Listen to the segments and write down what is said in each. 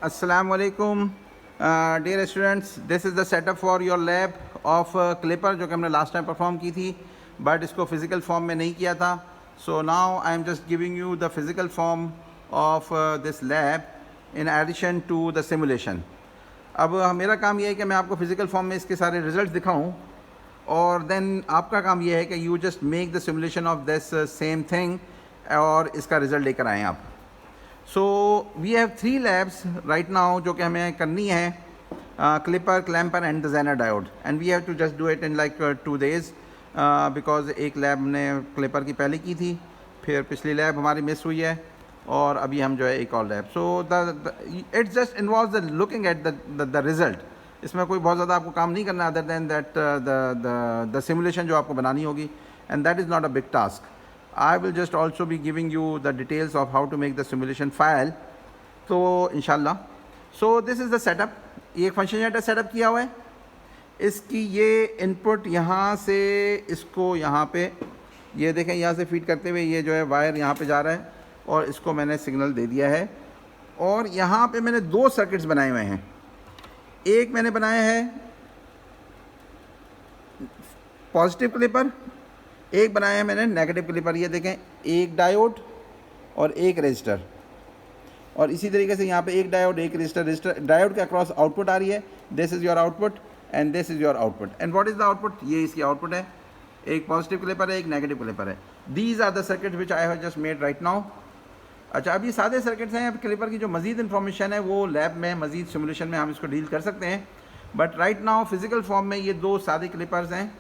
Assalamu alaikum, dear students. This is the setup for your lab of clipper जो कि हमने last time perform की थी, but इसको फिज़िकल फॉर्म में नहीं किया था. So now I am just giving you the physical form of this lab in addition to the simulation. अब मेरा काम ये है कि मैं आपको फिज़िकल फॉर्म में इसके सारे रिजल्ट दिखाऊं, और देन आपका काम ये है कि you just make the simulation of this same thing और इसका रिज़ल्ट लेकर आएँ आप. So we have 3 labs right now जो कि हमें करनी है, clipper, clamper and the Zener diode, and we have to just do it in like 2 days because एक लैब हमने क्लिपर की पहले की थी, फिर पिछली लैब हमारी मिस हुई है, और अभी हम जो है एक और lab. So it's just involve the looking at the result. इसमें कोई बहुत ज़्यादा आपको काम नहीं करना other than that the simulation जो आपको बनानी होगी, and that is not a big task. I will just also be giving you the details of how to make the simulation file. तो इंशाल्लाह. So this is the setup. ये एक function generator setup किया हुआ है. इसकी ये input यहाँ से इसको यहाँ पे ये देखें, यहाँ से फीड करते हुए ये जो है वायर यहाँ पे जा रहा है, और इसको मैंने सिग्नल दे दिया है. और यहाँ पे मैंने 2 सर्किट्स बनाए हुए हैं. एक मैंने बनाया है पॉजिटिव क्लिपर, एक बनाया है मैंने नेगेटिव क्लिपर. ये देखें, एक डायोड और एक रजिस्टर, और इसी तरीके से यहाँ पे एक डायोड एक रजिस्टर. डायोड के अक्रॉस आउटपुट आ रही है. This is your output and this is your output. And what is the output? ये इसकी आउटपुट है. एक पॉजिटिव क्लिपर है, एक नेगेटिव क्लिपर है. These are the circuit which I have just made right now. अच्छा, अब ये सादे सर्किट्स हैं. अब क्लिपर की जो मज़ीद इन्फॉर्मेशन है वो लैब में मज़ीद सिमुलेशन में हम इसको डील कर सकते हैं, but right now physical form में ये 2 सादे क्लिपर्स हैं.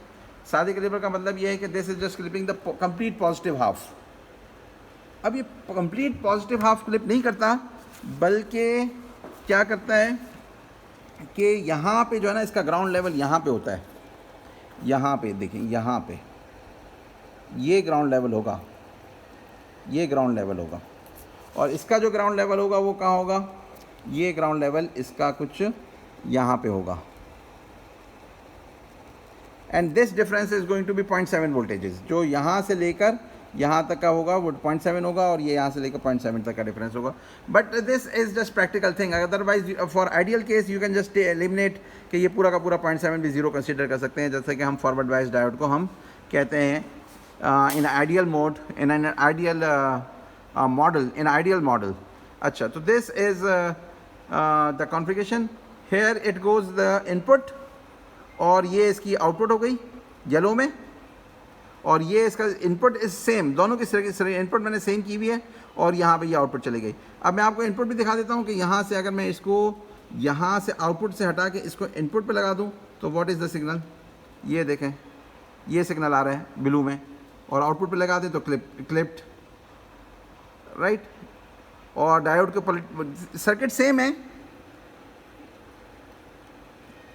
सादे क्लिपर का मतलब ये है कि this is just clipping the complete positive half. अब ये कंप्लीट पॉजिटिव हाफ क्लिप नहीं करता, बल्कि क्या करता है कि यहाँ पे जो है ना, इसका ग्राउंड लेवल यहाँ पे होता है. यहाँ पे देखिए, यहाँ पे ये ग्राउंड लेवल होगा, ये ग्राउंड लेवल होगा, और इसका जो ग्राउंड लेवल होगा वो कहाँ होगा? ये ग्राउंड लेवल इसका कुछ यहाँ पे होगा. And this difference is going to be 0.7 voltages. जो यहाँ से लेकर यहाँ तक का होगा वो 0.7 होगा, और ये यहाँ से लेकर 0.7 तक का डिफरेंस होगा. But this is just practical thing. Otherwise for ideal case you can just eliminate कि ये पूरा का पूरा 0.7 भी ज़ीरो कंसिडर कर सकते हैं, जैसे कि हम फॉरवर्ड बायस डायोड को हम कहते हैं in ideal mode, in an ideal model, in ideal model. अच्छा, तो this is the configuration. Here it goes the input, और ये इसकी आउटपुट हो गई येलो में, और ये इसका इनपुट इज सेम. दोनों की इनपुट मैंने सेम की हुई है, और यहाँ पे ये आउटपुट चली गई. अब मैं आपको इनपुट भी दिखा देता हूँ कि यहाँ से अगर मैं इसको यहाँ से आउटपुट से हटा के इसको इनपुट पे लगा दूँ तो व्हाट इज़ द सिग्नल? ये देखें, ये सिग्नल आ रहा है ब्लू में, और आउटपुट पे लगा दें तो क्लिप्ड, राइट. और डायोड के सर्किट सेम है.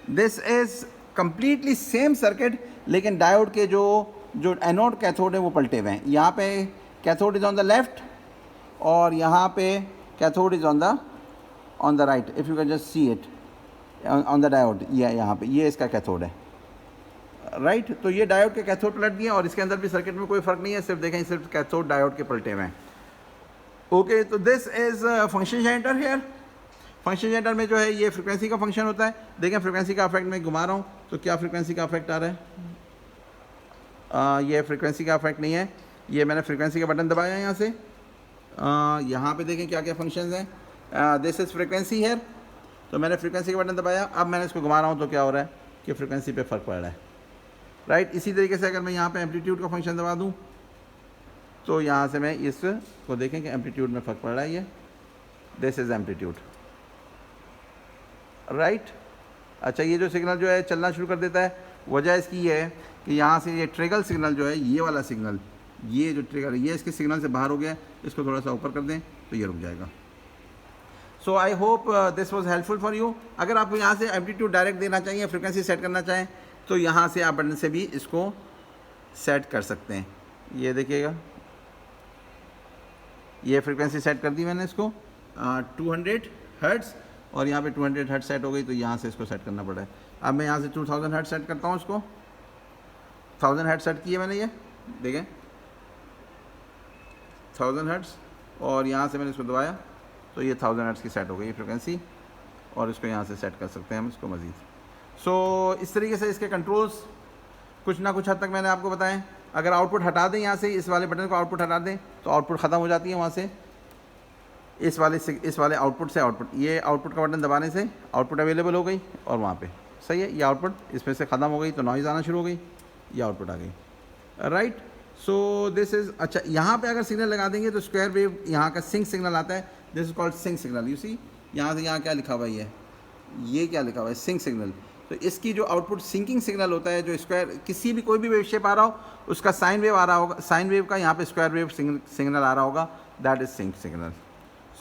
This is completely same circuit, लेकिन डायोड के जो एनोड कैथोड है वो पलटे हुए हैं. यहाँ पे cathode is on the left, और यहाँ पे cathode is on the right. If you can just see it on the diode, ये यहाँ पे ये इसका कैथोड है, राइट. तो ये डायोड के कैथोड पलट दिए, और इसके अंदर भी सर्किट में कोई फ़र्क नहीं है, सिर्फ देखें सिर्फ कैथोड डायोड के पलटे हुए हैं. ओके, तो this is function generator here. Function generator में जो है ये फ्रिक्वेंसी का फंक्शन होता है. देखें, फ्रिक्वेंसी का अफेक्ट मैं घुमा रहा हूँ तो क्या फ्रिक्वेंसी का अफेक्ट आ रहा है? ये फ्रिक्वेंसी का अफेक्ट नहीं है. ये मैंने फ्रिक्वेंसी का बटन दबाया है यहाँ से. यहाँ पे देखें क्या क्या फंक्शंस हैं. दिस इज़ फ्रिक्वेंसी है, तो मैंने फ्रिक्वेंसी का बटन दबाया. अब मैंने इसको घुमा रहा हूँ तो क्या हो रहा है कि फ्रिक्वेंसी पे फ़र्क पड़ रहा है, राइट. इसी तरीके से अगर मैं यहाँ पे एम्पलीट्यूड का फंक्शन दबा दूँ तो यहाँ से मैं इसको देखें कि एम्पलीट्यूड में फ़र्क पड़ रहा है. ये दिस इज़ एम्पलीट्यूड, राइट. अच्छा, ये जो सिग्नल जो है चलना शुरू कर देता है, वजह इसकी ये है कि यहाँ से ये ट्रिगल सिग्नल जो है, ये वाला सिग्नल, ये जो ट्रिगर है ये इसके सिग्नल से बाहर हो गया. इसको थोड़ा सा ऊपर कर दें तो ये रुक जाएगा. So I hope this was helpful for you. अगर आप यहाँ से एम्पलीट्यूड डायरेक्ट देना चाहिए, फ्रिक्वेंसी सेट करना चाहें, तो यहाँ से आप बटन से भी इसको सेट कर सकते हैं. ये देखिएगा, ये फ्रिक्वेंसी सेट कर दी मैंने इसको 200 हर्ट्ज़, और यहाँ पे 200 हर्ट्ज़ सेट हो गई, तो यहाँ से इसको सेट करना पड़ा है. अब मैं यहाँ से 2000 हर्ट्ज़ सेट करता हूँ. इसको 1000 हर्ट्ज़ सेट किए मैंने. ये देखें 1000 हर्ट्ज़, और यहाँ से मैंने इसको दबाया तो ये 1000 हर्ट्ज़ की सेट हो गई फ्रिक्वेंसी. और इसको यहाँ से सेट कर सकते हैं हम इसको मज़ीद। सो इस तरीके से इसके कंट्रोल्स कुछ ना कुछ हद तक मैंने आपको बताएं। अगर आउटपुट हटा दें यहाँ से, इस वाले बटन को आउटपुट हटा दें तो आउटपुट ख़त्म हो जाती है वहाँ से, इस वाले आउटपुट से आउटपुट, ये आउटपुट का बटन दबाने से आउटपुट अवेलेबल हो गई और वहाँ पे सही है, ये आउटपुट इसमें से ख़त्म हो गई तो नॉइज़ आना शुरू हो गई, ये आउटपुट आ गई, राइट। सो दिस इज़, अच्छा यहाँ पे अगर सिग्नल लगा देंगे तो स्क्वायर वेव यहाँ का सिंक सिग्नल आता है, this is called sync signal. You see यहाँ से यहाँ क्या लिखा हुआ है, ये क्या लिखा हुआ है, सिंक सिग्नल। तो इसकी जो आउटपुट सिंकिंग सिग्नल होता है, जो स्क्वायर किसी भी कोई भी वेव शेप आ रहा हो उसका साइन वेव आ रहा होगा, साइन वेव का यहाँ पे स्क्वायर वेव सिग्नल आ रहा होगा, that is sync signal.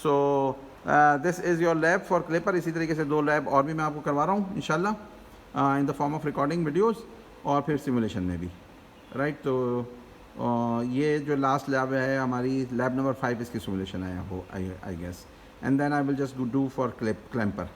So this is your lab for clipper. इसी तरीके से 2 लैब और भी मैं आपको करवा रहा हूँ इंशाल्लाह in the form of recording videos और फिर सिमुलेशन में भी, राइट। तो ये जो लास्ट लैब है हमारी, लैब नंबर 5 इसकी सिमुलेशन है वो I guess, and then I will just do for clamper.